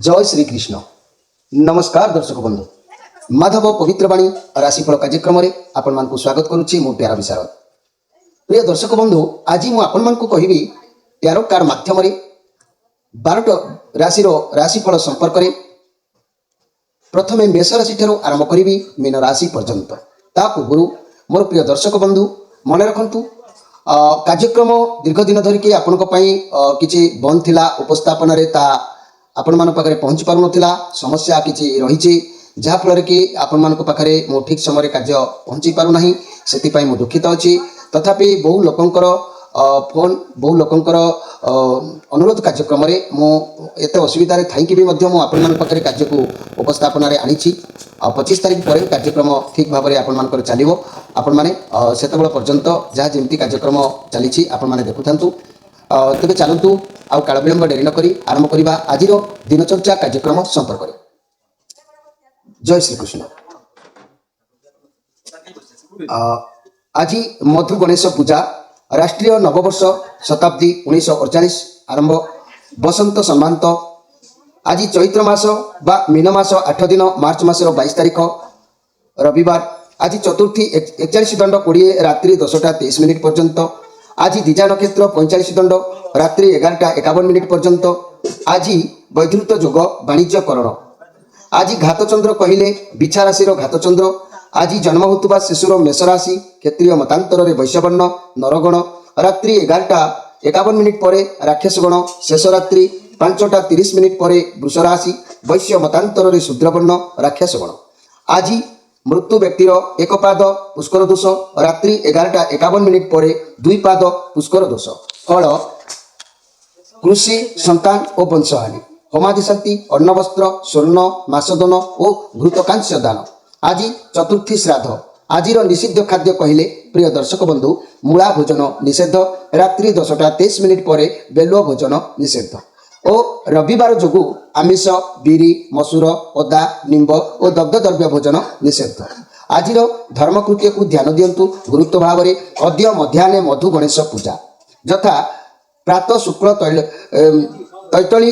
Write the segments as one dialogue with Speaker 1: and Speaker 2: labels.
Speaker 1: जय श्री कृष्ण। नमस्कार दर्शक बंधु, माधव पवित्रवाणी राशिफल कार्यक्रम में आपण मानकु स्वागत करुच्ची मो प्यारा विशारद। प्रिय दर्शक बंधु, आज मु आपण मानकु कहिबी टैरो कार्ड माध्यम 12 राशि राशिफल संपर्क में प्रथमे मेष राशि ठारू आरंभ करी मीन राशि पर्यंत। ता पूर्व मोर प्रिय दर्शक बंधु मन रखु कार्यक्रम दीर्घ दिन धरिकी आपण किसी बंद थिला उपस्थापन ता आपण मान पाखरे पहुँची पार नथिला, समस्या किसी रही जहाँफल कि आपण मान पाखरे मो ठीक समय कार्य पहुँची पार नहीं, से मु दुखित अच्छी। तथापि बहु लोकंकर फोन बहु लोकंकर अनुरोध कार्यक्रम में मु एत असुविधा थी भी आपण मान पाखरे कार्य को उपस्थापन आनी 25 तारीख पर कार्यक्रम ठीक भाव में आपण मान चलो। आपण मैंने से पर्यंत जहाँ जमी कार्यक्रम चली आपण मैंने देखुं। तेज चलतु आउ काल विलंब डेरी नक आरंभ करवा आज दिनचर्चा कार्यक्रम संपर्क। जय श्री कृष्ण। आज मधु गणेश पूजा राष्ट्रीय नववर्ष शताब्दी 1948 आरंभ बसंत सम्मानित आज चैत्र मास बा मीन मास 8 दिन मार्च मास 22 तारीख रविवार आज चतुर्थी 41 दंड 20 रात्रि 10:23 पर्यंत आज दिजा नक्षत्र 45 दंड रात्रि 11:51 पर्यंत आज वैधृत जोग वाणिज्यकरण आज घातचंद्र कहले बिछा राशि घातचंद्र आज जन्म होता शिशुर मेष राशि क्षेत्रीय मतांतर वैश्यवर्ण नरगण रात्रि 11:51 पर राक्षसगण शेष रात्रि 5:30 पर वृष राशि वैश्य मतांतर शूद्रवर्ण राक्षसगण आज मृत्यु व्यक्तिर एक पाद पुष्कर दोष रात्रि 11:51 पर 2 पाद पुष्कर दोष फल कृषि संतान और वंशहानि होमादि शांति अन्न वस्त्र स्वर्ण मासदन और घृतकांस्य दान आज चतुर्थी श्राद्ध आज निषिद्ध खाद्य कहले प्रिय दर्शक बंधु मूला भोजन निषेध रात्रि 10:23 पर बेलुआ भोजन निषेध और रविवार जोगु आमिष बिरी मसूर अदा निंब और दग्ध द्रव्य भोजन निषेध। आज धर्मकृत्य को ध्यान दिंतु गुरुत्व भाव में अद्य मध्याह्ने मधु गणेश पूजा यथा प्रातः शुक्ल तैतली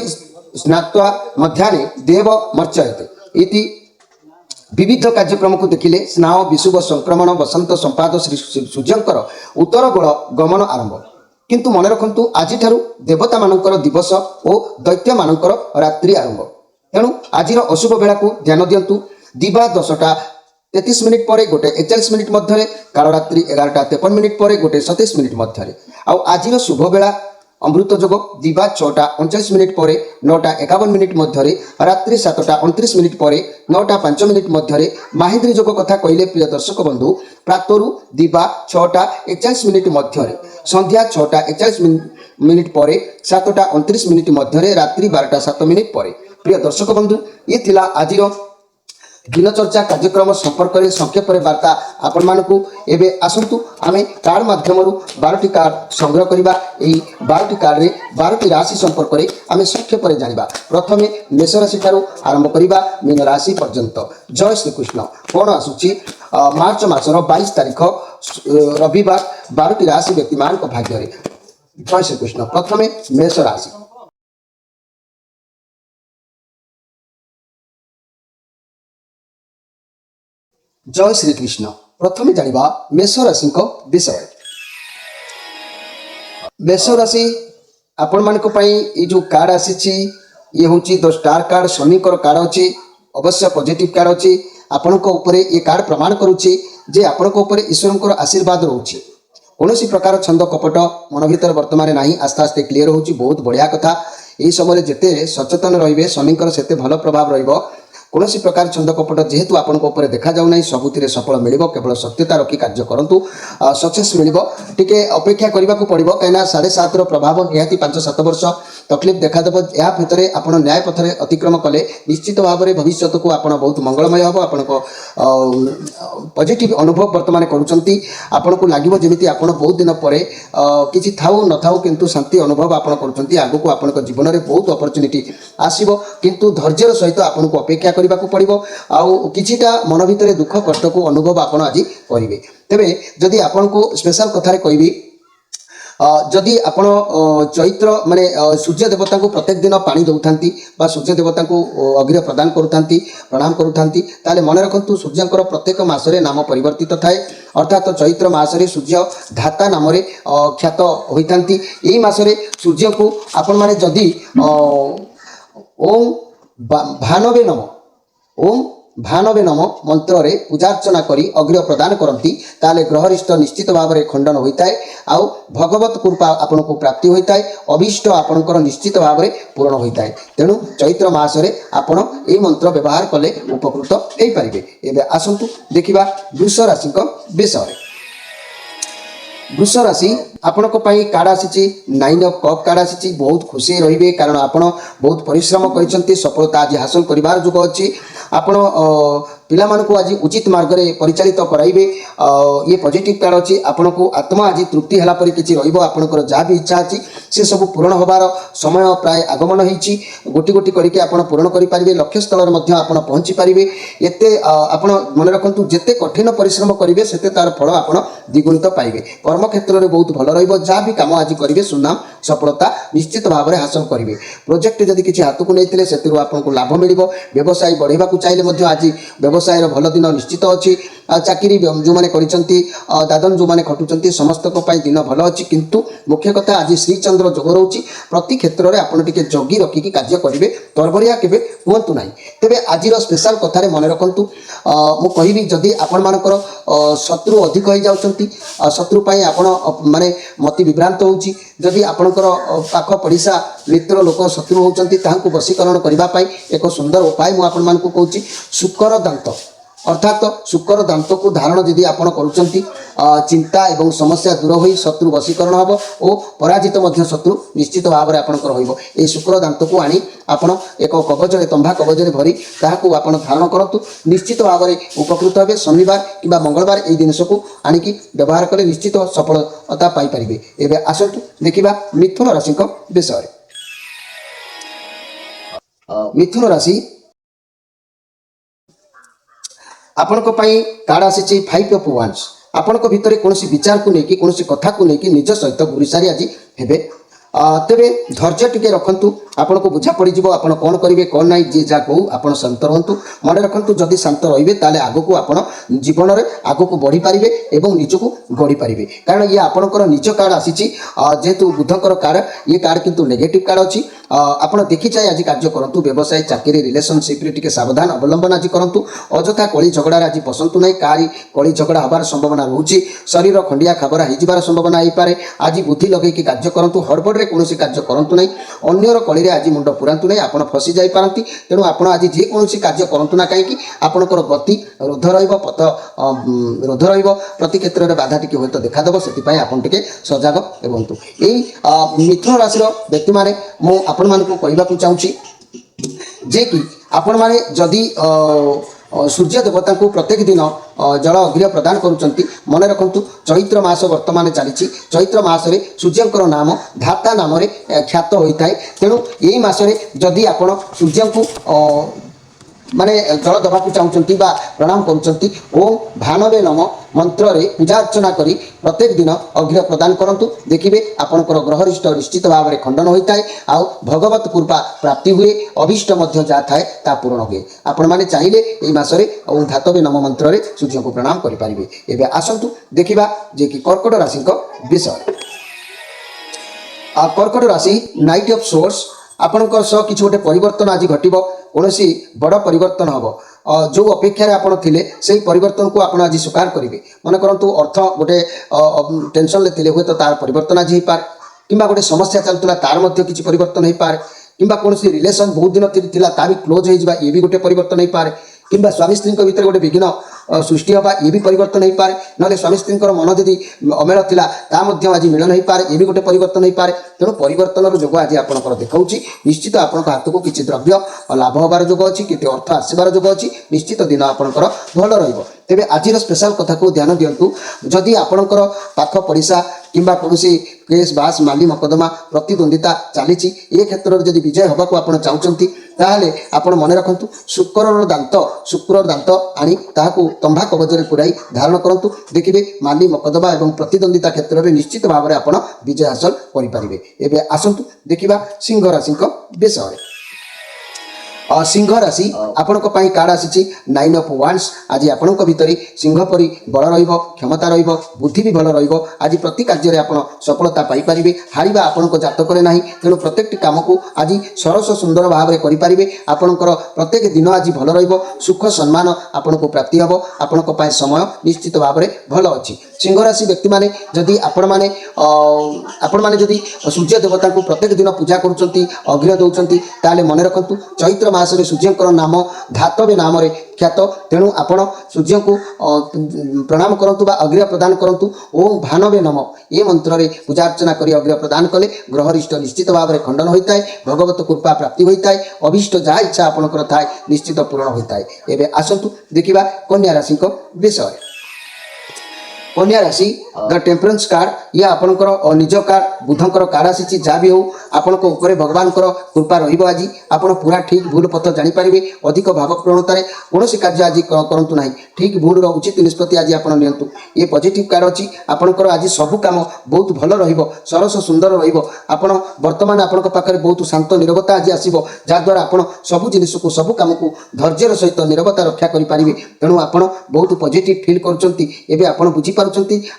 Speaker 1: स्नात्वा मध्याह्ने देव मर्चयते इति विविध कार्यक्रम को देखिले स्नाह विशुभ संक्रमण बसंत संपाद श्री सूर्यंकर उत्तर गोल गमन आरंभ। किंतु मन रखु आज देवता मानकर दिवस और दैत्य मानकर रात्रि आरंभ। तेणु आज अशुभ बेला को ध्यान दिंतु दिवा 10:33 पर 1:41 मध्य काल रात्रि 11:53 पर 1:27 मध्य आज शुभ बेला अमृत जोग दिवा 6:39 पर 9:51 मध्य रात्रि 7:29 पर 9:05 मध्य माहेंद्री जोग कथा कहले प्रिय दर्शक बंधु प्रातरु दिवा 6:41 मध्य संध्या 6:41 पर 7:29 मध्य रात्रि 12:07 पर। प्रिय दर्शक बंधु ये थिला आज दिनचर्चा कार्यक्रम संपर्क में संक्षेप वार्ता आपण मानकु एबे आसंतु आमे कार्ड माध्यम 12टी कार्ड संग्रह करबा। एही 12टी कार्ड रे 12टी राशि संपर्क में आमे संक्षेप में जानिबा। प्रथमे मेष राशि ठारू आरंभ करबा मीन राशि पर्यंत। जय श्री कृष्ण। कोण आसुची मार्च मासर 22 तारीख रविवार 12टी राशि व्यक्तिमान भाग्य रे। जय श्री कृष्ण। प्रथमे मेष राशि। जय श्री कृष्ण। प्रथमे जानिबा मेष राशि विषय। मेष राशि आपण मानक पई ए जो कार्ड आसी ये होची 10 स्टार कार्ड शनिकर कार्ड अछि अवश्य पॉजिटिव कार्ड अछि आपनक ऊपर ये कार्ड प्रमाण करूची जे आपनक ऊपर ईश्वरकर आशीर्वाद रहउची। कौनसी प्रकार छंद कपट मन भीतर वर्तमान नहीं आस्ते आस्ते क्लीयर होची बहुत बढ़िया कथा। यही समय जेते सचेतन रहिबे शनिकर सेते भल प्रभाव रहिबो। कौन प्रकार छंद कपट जेहेतु आपण देखा जाऊ ना सबुति सफल मिल केवल सत्यता रखी कार्य करूँ सक्सेस मिल टे अपेक्षा करने को पड़ो कहीं 7.5 प्रभाव निहाती 5-7 वर्ष तकलीफ देखादेव। या भितर आप न्याय पथरे अतिक्रम कले निश्चित भाव में भविष्य को आप बहुत मंगलमय हम आपण पॉजिटिव अनुभव वर्तमान करुँच को लगे जमी आप बहुत दिन पर किसी थाऊ न थाऊ किंतु शांति अनुभव आप आगू आप जीवन में बहुत अपॉर्चुनिटी आसो किंतु धैर्यर सहित आपको अपेक्षा करने को पड़ो आउ किछिटा मन भितर दुख कष्ट को अनुभव आप आज करेंगे। तेरे जदि आपन को स्पेशल कथार कहबी जदि आपण चैत्र माने सूर्य देवता को प्रत्येक दिन पानी दौथांती बा सूर्य देवता को अग्र्य प्रदान करुथांती प्रणाम करुथांती ताले मन रखंतु सूर्यंकर प्रत्येक मासरे नाम परिवर्तित थाए अर्थात चैत्र मासरे सूर्य धाता नाम ख्यात होइथांती एही मासरे सूर्य को आपण माने जदि ओम भानवे नम ओम भानवे नम मंत्र रे पूजार्चना करी अग्र्य प्रदान करती ताले ग्रहरिष्ट निश्चित भाव में खंडन होता है आउ भगवत कृपा आपन को प्राप्ति होता है अभीष्ट आपणकर निश्चित भाव में पूर्ण होता है तेणु चैत्र मासरे आपण ए मंत्र व्यवहार कले उपकृत हो पारे। एबे आसंतु देखिबा वृष राशि विषय। वृष राशि आपनको पाई कार्ड आसी 9 ऑफ कप कार्ड आसी बहुत खुशी रहिबे कारण आपण बहुत परिश्रम करिसंती सफलता आज हासिल करिवार जुग अछि आपण पिला मानकु आज उचित मार्ग रे परिचालित कराइबे ये पॉजिटिव कार्ड अछि आपनको आत्मा आज तृप्ति हला परि किछि रहिबो आपनकर जा भी इच्छा अछि से सब पूर्ण होबार समय प्राय आगमन होईछि गोटी गोटी करिके आपण पूर्ण करि पारिबे लक्ष्य स्थल रे मध्ये आपण पहुंची पारिबे एते आपण मन रखंतु जेते कठिन परिश्रम करिवे सेते तार फल आपण द्विगुणित पाइबे कर्म क्षेत्र रे बहुत भल रहिबो जा भी काम आज करिवे सुनाम सफलता निश्चित भाव में हासिल करिवे प्रोजेक्ट जदि किछि हाथ को नैतिले सेतिरु आपनको लाभ मिलिबो व्यवसाय बढ़ेबा को चाहिले मध्ये आज व्यवसाय रो भल दिन निश्चित अछि चाकरी जो माने करिसंती दादन जो माने खटुचंती समस्त को पई दिन भल अछि किंतु मुख्य कथा आज श्री चंद्र जोग रहउची प्रति क्षेत्र रे आपण टिके जगी रखी की कार्य करिवे तरबरिया केबे हुंतु नाही तेबे आजिर स्पेशल कथा रे मन रखंतु मु कहिबी जदि आपण मानकर शत्रु अधिक होई जाउचंती शत्रु पई आपण माने मति विभ्रांत होउची जदि आपणकर पाख पड़िशा मित्र लोक शत्रु होउचंती ताहांकु वशीकरण करिबा पई एक सुंदर उपाय मु आपण मानकु कहूची शुकर दांत अर्थात शुकर दांत को धारण यदि आपण करूचंती चिंता एवं समस्या दूर होई शत्रु वशीकरण हबो ओ पराजित मध्य शत्रु निश्चित भाव में आपणकर होइबो ए शुकर दांत को आनी आपण एक कवच रे तंभा कवच रे भरी ताहाकु आपण धारण करंतु निश्चित भाव में उपकृत हेबे शनिवार किबा मंगलवार ए जिनिस को आनिकी व्यवहार कले निश्चित सफलता पाई परिबे। एबे आसंतु देखिबा मिथुन राशि विषय। मिथुन राशि आपण कार्ड आसी 5 ऑफ वांड्स आपण भितर कौन विचार को लेकिन कौन कथा को लेकिन निज सहित गुरुसारी आज हेबे तेरे धैर्य टिके रखंतु आपण को बुझा पड़ जाव आप कौन करेंगे कौन ना जी जहाँ कहू आप शांत रुहतु मन रखु जदि शांत रे ताले आगक आप जीवन में आगक बढ़ी पारे और निजक गढ़ी पारे कारण ये आपणकर निज कार्ड आसी जेहेतु बुधकर कार्ड ये कार्ड किंतु नेगेटिव कार्ड अच्छी आपड़ देखी चाहे आज कार्य करूँ व्यवसाय चाकरी रिलेशनशिप रे सावधान अवलंबन आज करूँ अजथा कली झगड़ा आज पसंद ना कारी कली झगड़ा हबार संभावना रोचे शरीर खंडिया खाबरा हो संभावना हो पाए आज बुद्धि लगे कार्य करूँ हड़बड़ कौन कार्य करूँ ना अन्यर कली आज मुंड पुरातु ना आप फसी जापारती तेणु आप आज जेकोसी कार्य करूँ ना कहीं आपणकर गति रोध रथ रोध रति क्षेत्र में बाधा टी हूँ देखादेव से आपटे सजग रुहतु यही मिथुन राशि व्यक्ति मैंने मुझे कहवाक चाहूँगी जे कि आपण मैंने जदि सूर्य देवता को प्रत्येक दिन जल अग्र्य प्रदान करुँच मन रखु चैत्र मास वर्तमान चली चैत्र मसरे सूर्यंकर नाम धाता नाम ख्यात होता है तेणु यही मसरे जदि आपण सूर्य को माने जल दबाक चाहूँगी प्रणाम करुँच ओम भानवे नम मंत्र रे पूजा अर्चना करी प्रत्येक दिन अग्र्य प्रदान करंतु देखिबे आपनकर ग्रहरिष्ट निश्चित भाव में खंडन होता है आउ भगवत कृपा प्राप्ति हुए अभीष्ट मध्य जा थाए ता पूर्ण हुए आपण माने चाहिए एई मासरे ओम धातवे नम मंत्र रे सूर्य को प्रणाम करि पारिबे। एबे आसंतु देखिबा जे कि कर्कट राशि विषय। कर्कट राशि नाइट ऑफ सोर्स आपणकर सह किसी गोटे परिवर्तन आज घटिबो कौन बड़ परिवर्तन हम जो अपेक्षा आपड़ थे से परिवर्तन को आप आज स्वीकार करेंगे मन करंतु अर्थ गोटे टेंशन ले हुए तो तार परिवर्तन आज हो पाए कि गोटे समस्या चलता तार किसी परिवर्तन हो पाए कि कौन रिलेशन बहुत दिन था भी क्लोज हो ये भी गोटे परिवर्तन हो पाए कि स्वामी स्त्री भितर गोटे विघ्न सृष्टि हवा ये भी परिवर्तन हो पाए ना स्वामी स्त्री मन जदि अमेल था आज मिलन हो पाए ये भी गोटे परिवर्तन हो पाए तेणु परिवर्तन जोग आज आपंकर देखा निश्चित आपण हाथ को किसी द्रव्य लाभ हबार जोग अच्छी कि अर्थ आसबार जोग अच्छी निश्चित दिन आपंकर भल रहा तेज आज स्पेशल कथा को ध्यान दिंतु जदि आपंकर पाख पड़िशा किंबा कौन केस बास माली मकदमा प्रतिद्वंदिता चली ए क्षेत्र में जब विजय होगा आप चाहते ताहले आपण मन रखु शुक्र दांत आनी ताहाकू तंभा कवचरे पुराई धारण करूँ देखिए माली मकदमा और प्रतिद्वंदिता क्षेत्र में निश्चित भाव में आप विजय हासिल करेंगे। एवं आसतु देखा सिंह राशि विषय सिंह राशि आपण कार्ड आसी 9 ऑफ वांड्स। आज आपण भितर सिंह परी बल रहिबो क्षमता रहिबो बुद्धि भी भल रहिबो। आज प्रति कार्य आपण सफलता पाई परिबे हारिबा आपण जातक ना तेणु प्रत्येक काम को आज सरस सुंदर भाव में करें आपणकर प्रत्येक दिन आज भल रहिबो सुख सम्मान आपण को प्राप्ति हम आपण समय निश्चित भाव में भल अच्छी। सिंह राशि व्यक्ति माने जदि आपण माने जदि सूर्य देवता को प्रत्येक दिन पूजा करुँच अग्रह दौरान ताले मन रखु चैत्र मासरे सूर्यंकर नाम धातवे नाम ख्यात तेणु आपण सूर्य को प्रणाम करंतु बा अग्रह प्रदान करंतु ओम भानवे नम ये मंत्र रे पूजा अर्चना करी अग्रह प्रदान कले ग्रहरिष्ट निश्चित भाव में खंडन होता है भगवत कृपा प्राप्ति होता है अभीष्ट जहाँ इच्छा आपणकर थाए निश्चित पूर्ण होता है। एवं आसतु देखा कन्या राशि विषय कन्या राशि द टेम्परेंस कार्ड या आपणकर निज कार्ड बुधंकर कार्ड आसी जहाँ भी हो आपण भगवान कृपा रही आज आप पूरा ठीक भूल पथ जानीपारे अधिक भावप्रवणतार कौन कार्य आज करूँ ना ठीक भूल उचित निष्पत्ति आज आप नियंतु ये पॉजिटिव कार्ड अच्छी आपणकर आज सब काम बहुत भल सरस सुंदर आपण बर्तमान आपण पाखे बहुत शांत निरवता आज आसो जहाद्वारा आप सब जिन को सब कम को धैर्यर सहित निरवता रक्षा करेंगे तेणु आप बहुत पॉजिटिव फील कर आप बुझीपार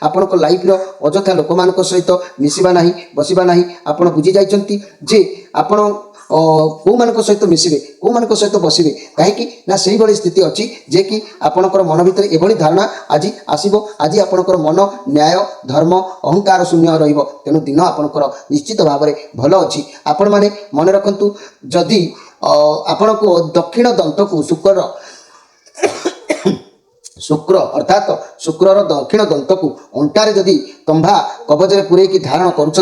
Speaker 1: आपण लाइफ अजथा लोक मान सहित मिसवा ना बसवा ना आप बुझी जाइए जे आपण कौ मान सहित मिसबे कौ मान सहित बसबे कहीं ना से भाई स्थिति अच्छी जे कि आपणकर मन भर एभली धारणा आज आसो आज आपणकर मन न्याय धर्म अहंकार शून्य रेणु दिन आपणकर निश्चित भाव में भल अच्छी। आपण मैंने मन रखु जदि आपण को दक्षिण दंत को शुक्र अर्थात शुक्रर दक्षिण दंत को अंटारे जदि तंभा कवचरे पुरैकी धारण करुँच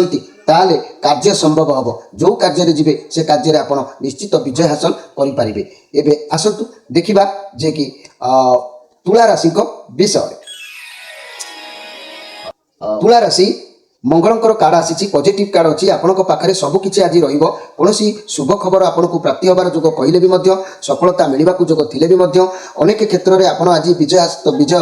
Speaker 1: ताले कार्य संभव हम जो कार्य जीवे से कार्य आप निश्चित विजय हासिल करें। एवं आसतु देखा जे कि तुला राशि विषय तुला राशि मंगलंकर कार्ड आसी पॉजिटिव कार्ड अच्छी आपण पाखे सबकि आज कौन शुभ खबर आपन को प्राप्ति होबार जोग कहले भी सफलता मिलवा जोग थिले भी अनेक क्षेत्र में आप आज विजय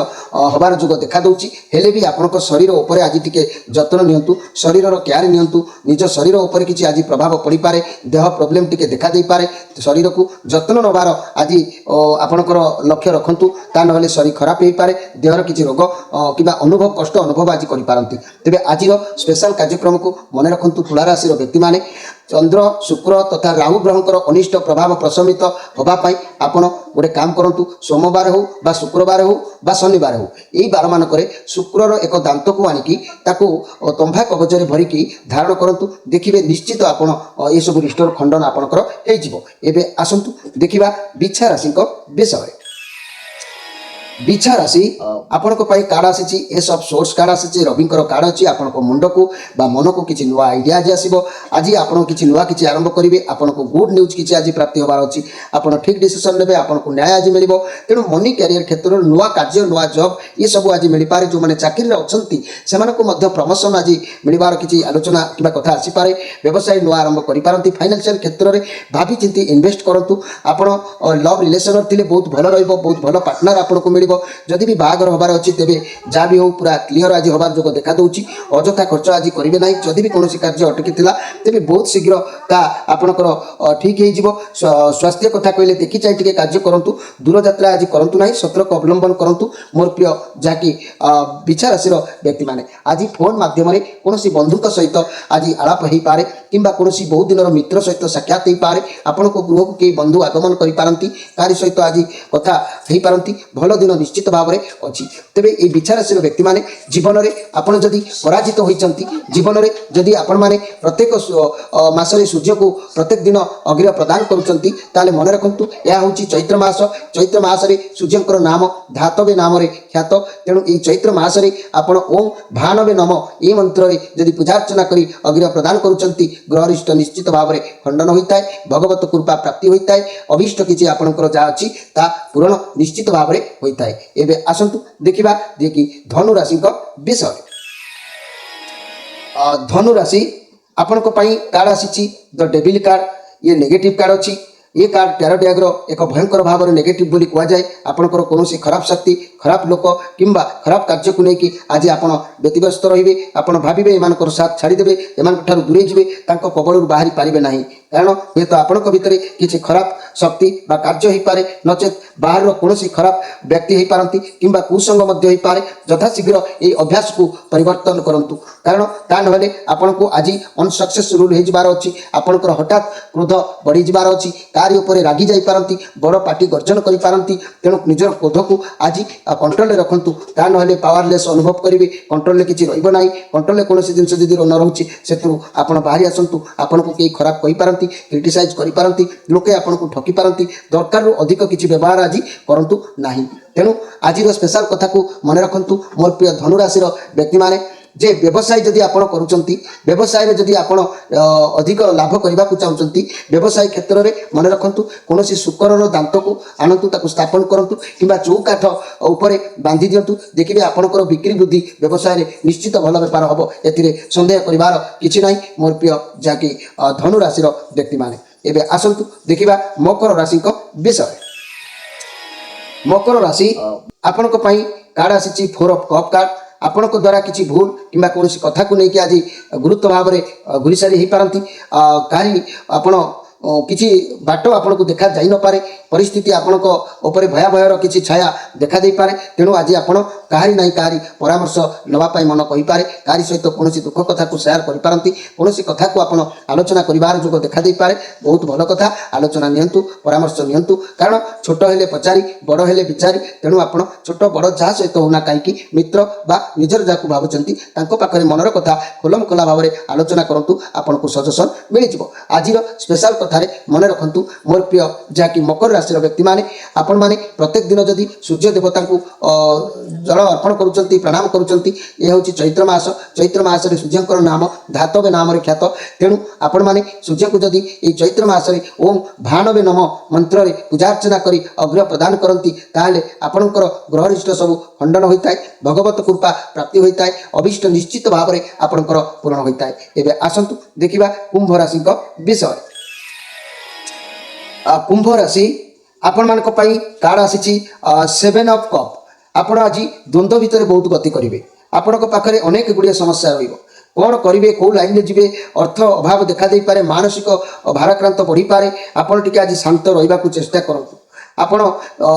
Speaker 1: हबार जोग देखा दूची हेले भी आपण शरीर उपर आज टिके जत्न नियंतु शरीर केयर नियंतु निज शरीर उपर किसी आज प्रभाव पड़ पारे देह प्रोब्लेम टिके देखा दे पारे शरीर को जत्न नबार आज आपणकर लक्ष्य रखु ता ना शरीर खराब हो पारे देहर किसी रोग कि अनुभव कष्ट अनुभव आज करपारती। तेबे आज स्पेशल कार्यक्रम को मन रखु तुला राशि व्यक्ति माने चंद्र शुक्र तथा राहु ग्रहंकर अनिष्ट प्रभाव प्रशमित होगापाई आपण गोटे काम करूँ सोमवार हो बा शुक्रवार हो बा शनिवार हो यही बार मानक शुक्रर एक दांत को आणिकी तंभा कवचरे भरिकी धारण करूँ देखिए निश्चित आपण ये सब रिस्टोर खंडन आपणकर एवं आसतु देखा बिछा राशि विषय बिछा राशि आपण कार्ड आसी एस ऑफ सोर्स कार्ड आसी रविंकर कार्ड अच्छी आपण मुंड को मन को किसी नुआ आइडिया आज आसो आज आप किसी नुआ किसी आरंभ करेंगे आपन को गुड न्यूज किसी आज प्राप्ति होबार अच्छी आप ठीक डिसीजन ने आपन को न्याय आज मिल तेणु मनी कैरियर क्षेत्र में नुआ कार्य नुआ जॉब ये सब आज मिल पारे जो मैंने चाकरी अच्छा प्रमोशन आज मिलबार किसी आलोचना कि कथा आसीपे व्यवसाय नुआ आरंभ करें फाइनेंशियल क्षेत्र में भावी चिंती इन्वेस्ट करूँ आप लव रिलेसन थे बहुत भल बहुत भल पार्टनर आपको मिल जदि भी बाहागर हबार अच्छी तेरे जहाँ भी हो पूरा क्लीयर आज हबार जो देखा दूची अजथा खर्च आज करेंगे ना जदि भी कौन कार्य अटकी तेज बहुत शीघ्र ता आपणकर ठीक हो स्वास्थ्य कथा कहले देखी चाहे टे कार्य करूँ दूर यात्रा आज करूँ ना सतर्क अवलंबन करूँ मोर प्रिय जहाँकि बिछा राशि व्यक्ति मैंने आज फोन माध्यम कौन बंधु सहित आज आलाप हो पारे कि कौन बहुत दिन मित्र सहित साक्षात हो पारे आपण को गृह को कई बंधु आगमन करपारती तारी सहित आज कथा हो पारती भल दिन निश्चित भाव में अच्छी। तेरे ये बिछा राशि व्यक्ति माने जीवन में आपड़ जदि पराजित होती जीवन में जदि आपण मैंने प्रत्येक मासरे सूर्य को प्रत्येक दिन अग्रह प्रदान करुँच मन रखु यह हूँ चैत्र मासरे सूर्यंकर नाम धातवे नाम ख्यात तेणु ये चैत्र मासरे आपण ओम भानवे नम ये मंत्र जदि पूजार्चना करी अग्रह प्रदान करुँच ग्रहरिष्ट निश्चित भाव में खंडन होता है भगवत कृपा प्राप्ति होता है अभीष्ट किसी आपणकर जहाँ अच्छी ता पूरण निश्चित भाव में होता है। एवं आसतु देखा जे कि धनु राशि विषय धनु राशि आपण कार्ड आसी द डेविल कार्ड ये नेगेटिव कार्ड अच्छी ये कार्ड टैरो डैगर एक भयंकर भाव में नेगेटिव बोली कहुए आपंकर कौन खराब शक्ति खराब लोक किंबा खराब कार्य को लेकिन आज आप व्यतिव्यस्त रे आप भावे एम साथ छाड़देवे एम दूरे जी कबल बाहरी पारे ना कारण हे तो आपण भितर किसी खराब शक्ति बा कार्य हो पारे नचेत बाहर कौन खराब व्यक्ति हो पारती किंबा कुसंग हो पारे यथाशीघ्र ये अभ्यास को परिवर्तन करंतु कारण ता नहले आपण को आज अनसक्सेसफुल हो जबार अच्छी आपंकर हठात क्रोध बढ़ी जबार अच्छी कार्य उपर रागी जाई पारती बड़ पार्टी गर्जन करि पारती तेणु निजर क्रोध को आज कंट्रोल रखंतु ता नहले पावरलेस अनुभव करेंगे कंट्रोल किसी रहिबो नाही कंट्रोल कौन जिनस जदि न रोचे से आपण बाहरी आसतु आपन को कई खराब कहि पारती क्रिटिसाइज करि पारती लोके आपन को ठकी पारती दरकार अधिक किसी व्यवहार आज करंतु नाही तेणु आज स्पेशल कथा को मन रखंतु मोर प्रिय धनुराशि व्यक्ति माने जे व्यवसाय जदि आपण करूचंती व्यवसाय जदि आपण अधिक लाभ करने को चाहते व्यवसाय क्षेत्र में मन रखंतु कौन शुकर दांत को आनतु ताकू स्थापन करंतु किंबा चौकाठ उपरे बांधी दिंतु देखिए आपंकर बिक्री वृद्धि व्यवसाय निश्चित भल बेपार हम ए सन्देह करार कि ना मोर प्रिय जहाँकि धनुराशि व्यक्ति माने एबे आसंतु देखिबा मकर राशि विषय मकर राशि आपण कार्ड आसी 4 ऑफ कप कार्ड आपण द्वारा किसी भूल किंबा कौन कथा को लेकिन आज गुरुत्व भाव में घुरी सारी हो पारती कहीं आपण किसी बाट आपण को देखा जाई न पारे परिस्थिति आपण को भयाभयर किसी छाया देखा दे पारे तेणु आज आपण कहारी ना कहारी परामर्श नवापाई मन कही पारे कहारी सहित कौन दुख कथा को शेयर कर पारती कौन कथा को आपण आलोचना करार जो देखा दे पारे बहुत भल कथा आलोचना नियंतु परामर्श नियंतु कारण छोट हेले पचारी बड़ हेले विचारी तेणु आपण छोट बड़ जहाँ सहित होना कहीं मित्र बा निजर जहाँ भावुंट पाखे मनर कथा खोलम खोला भाव में आलोचना करूँ आपन को सजेसन मिल आज स्पेशल कथार मन रखु मोर प्रिय जहाँकि मकर राशि व्यक्ति माने आपण माने प्रत्येक दिन जदि सूर्य देवता को जल अर्पण करुँच प्रणाम करुँच ये हूँ चैत्र मास सूर्य नाम धातवे नाम ख्यात तेणु आपण माने सूर्य को जदि ये चैत्र मासरे ओम भाणवे नम मंत्र पूजार्चना करी अग्रह प्रदान करती ताहले आपणकर ग्रहरिष्ट सब खंडन होता है भगवत कृपा प्राप्ति होता है अभिष्ट निश्चित भाव में आपणकर पूर्ण होता है एवं आसतु देखा कुंभ राशि विषय कुंभ राशि आपण मान कार्ड आसी 7 ऑफ कप आपण आज द्वंद्व भितर बहुत गति करेंगे आपण पाखे अनेक गुड़िया समस्या रही कौन करेंगे कौ लाइन में जी अर्थ अभाव देखा दे पारे मानसिक भाराक्रांत बढ़ी पारे आपण टिके आज शांत रहा चेष्टा करूँ आपण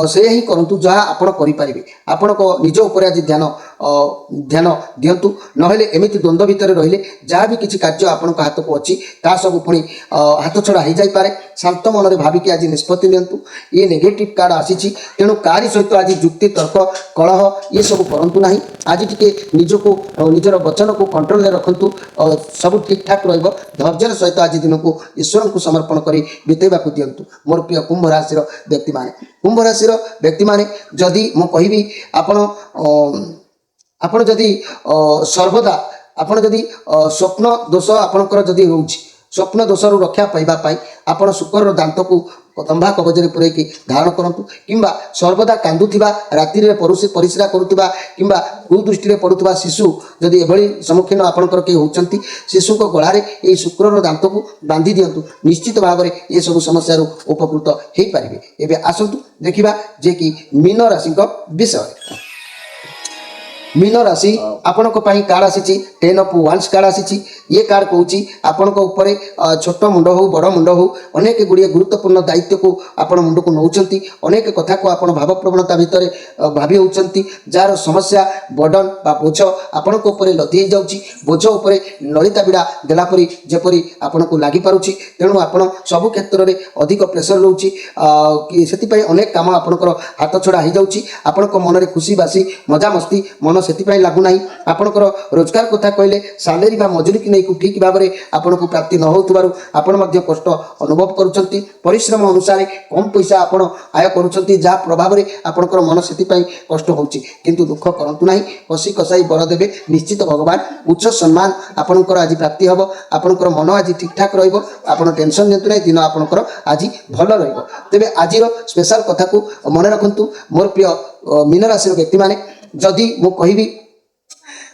Speaker 1: से ही करंतु जहाँ आपण करें आपण निज उपर आज ध्यान ध्यान दिंतु नहेले एमती द्वंद्व भितर रहिले जहाँ भी किसी कार्य आपण हाथ को अच्छी ता सब पुणी हाथ छड़ा हो जाए शांत मन भाविक आज निष्पत्ति नियंतु ये नेगेटिव कार्ड आसी तेणु कारी सहित आज जुक्ति तर्क कलह ये सब करूँ ना आज टी निजको निजर वचन को कंट्रोल में रखु सब ठीक ठाक धैर्य सहित आज दिन को ईश्वर को समर्पण कर बितेवा दिंतु मोर प्रिय कुंभ राशि व्यक्ति माने कुंभ राशि व्यक्ति माने जदि मु कहि आपण जदि सर्वदा आपण जदि स्वप्न दोष आपणकर जदि रोच स्वप्न दोषर रक्षा पाइबापी आपण शुक्र दांत को तंबा कवचरे पुरैकी धारण करंतु किंबा सर्वदा कांदुथिबा राति रे परिस्रा करुथिबा किंबा कुदृष्टि पड़ुथिबा शिशु जदि एभली सम्मुखीन आपणकर के होचंती शिशु को गळारे ए शुक्र दांत को बांधी दियंतु निश्चित भाव में ये सब समस्या उपकृत हो पारे एबे आसंतु देखिबा जे कि मीन राशि विषय मीन राशि आपण कार्ड आसी 10 ऑफ वांस कार्ड आसी ये कार्ड कहूँ आपण छोट मुंड हो बड़ मुंड हो अनेक गुड़िए गुरुत्वपूर्ण दायित्व को आपण मुंड को नौकरी अनेक कथा को आपण भाव प्रवणता भितर भावी होती जार समस्या बर्डन बा बोझ आपण लदी जाऊँगी बोझ उपर नलिता बिड़ा देलापरी जेपरी आपण को लगी पारुछि तेणु आपण सब क्षेत्र में अधिक प्रेसर रोचे से अनेक काम आपणकर हाथ छड़ा हो जाऊँगी आपण मन में खुशी बासी मजा मस्ती मन से लगुना आपणकर रोजगार कथा कहले सालेरी बा मजुरी की नहीं ठीक भाव में आपन को प्राप्ति न हो आपण कष्ट अनुभव करुँच परिश्रम अनुसार कम पैसा आपण आय करुँच जहाँ प्रभाव में आपणकर मन से कष्ट होंतु दुख करतु ना कषि कषाई बर देवे निश्चित भगवान उच्च सम्मान आपणकर आज प्राप्ति हम आपणकर मन आज ठीक ठाक रहा टेंशन नियंतु ना दिन आपणकर आज भल तेरे आज स्पेशल कथा को मन रखु मोर प्रिय मीन राशि व्यक्ति माने जदि मु कहि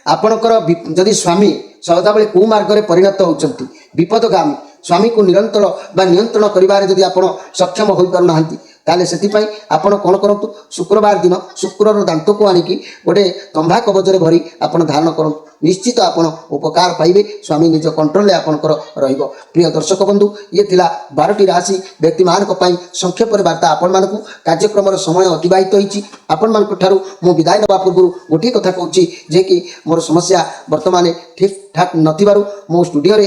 Speaker 1: आपणकर जदि स्वामी ସଦାବେଳେ କୁମାର୍ଗରେ ପରିଣତ ହେଉଛନ୍ତି, ବିପଦଗାମୀ। ସ୍ୱାମୀକୁ ନିରନ୍ତର ବା ନିୟନ୍ତ୍ରଣ କରିବାରେ ଯଦି ଆପଣ ସକ୍ଷମ ହୋଇପାରୁନାହାନ୍ତି ତାହେଲେ ସେଥିପାଇଁ ଆପଣ କ'ଣ କରନ୍ତୁ, ଶୁକ୍ରବାର ଦିନ ଶୁକ୍ରର ଦାନ୍ତକୁ ଆଣିକି ଗୋଟେ ତମ୍ବା କବଚରେ ଭରି ଆପଣ ଧାରଣ କରନ୍ତୁ। ନିଶ୍ଚିତ ଆପଣ ଉପକାର ପାଇବେ, ସ୍ୱାମୀ ନିଜ କଣ୍ଟ୍ରୋଲରେ ଆପଣଙ୍କର ରହିବ। ପ୍ରିୟ ଦର୍ଶକ ବନ୍ଧୁ, ଇଏ ଥିଲା 12ଟି ରାଶି ବ୍ୟକ୍ତିମାନଙ୍କ ପାଇଁ ସଂକ୍ଷେପରେ ବାର୍ତ୍ତା ଆପଣମାନଙ୍କୁ। କାର୍ଯ୍ୟକ୍ରମର ସମୟ ଅତିବାହିତ ହୋଇଛି। ଆପଣମାନଙ୍କ ଠାରୁ ମୁଁ ବିଦାୟ ନେବା ପୂର୍ବରୁ ଗୋଟିଏ କଥା କହୁଛି ଯେ କି ମୋର ସମସ୍ୟା ବର୍ତ୍ତମାନ ଠିକ୍ ଠାକ୍ ନଥିବାରୁ ମୁଁ ଷ୍ଟୁଡ଼ିଓରେ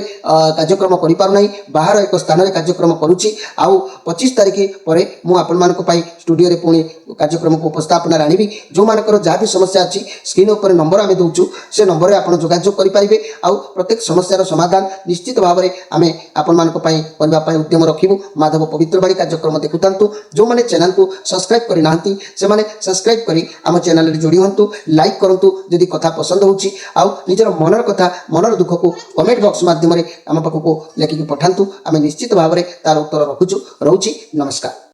Speaker 1: କାର୍ଯ୍ୟକ୍ରମ କରିପାରୁନାହିଁ, ବାହାର ଏକ ସ୍ଥାନରେ କାର୍ଯ୍ୟକ୍ରମ କରୁଛି। ଆଉ 25 ତାରିଖ ପରେ ମୁଁ ଆପଣମାନଙ୍କ ପାଇଁ ଷ୍ଟୁଡ଼ିଓରେ ପୁଣି କାର୍ଯ୍ୟକ୍ରମକୁ ଉପସ୍ଥାପନାରେ ଆଣିବି। ଯେଉଁମାନଙ୍କର ଯାହା ବି ସମସ୍ୟା ଅଛି ସ୍କ୍ରିନ୍ ଉପରେ ନମ୍ବର ଆମେ ଦେଉଛୁ, ସେ ନମ୍ବରରେ ଆପଣ ଯୋଗାଯୋଗ କରିପାରିବେ। ଆଉ ପ୍ରତ୍ୟେକ ସମସ୍ୟାର ସମାଧାନ ନିଶ୍ଚିତ ଭାବରେ ଆମେ ଆପଣମାନଙ୍କ ପାଇଁ କରିବା ପାଇଁ ଉଦ୍ୟମ ରଖିବୁ। ମାଧବ ପବିତ୍ରବାଣୀ କାର୍ଯ୍ୟକ୍ରମ ଦେଖୁଥାନ୍ତୁ। ଯେଉଁମାନେ ଚ୍ୟାନେଲକୁ ସବସ୍କ୍ରାଇବ୍ କରିନାହାନ୍ତି ସେମାନେ ସବସ୍କ୍ରାଇବ୍ କରି ଆମ ଚ୍ୟାନେଲରେ ଯୋଡ଼ି ହୁଅନ୍ତୁ, ଲାଇକ୍ କରନ୍ତୁ ଯଦି କଥା ପସନ୍ଦ ହେଉଛି। ଆଉ ନିଜର ମନର କଥା, ମନର ଦୁଃଖକୁ କମେଣ୍ଟ ବକ୍ସ ମାଧ୍ୟମରେ ଆମ ପାଖକୁ ଲେଖିକି ପଠାନ୍ତୁ। ଆମେ ନିଶ୍ଚିତ ଭାବରେ ତାର ଉତ୍ତର ରହୁଛି। ନମସ୍କାର।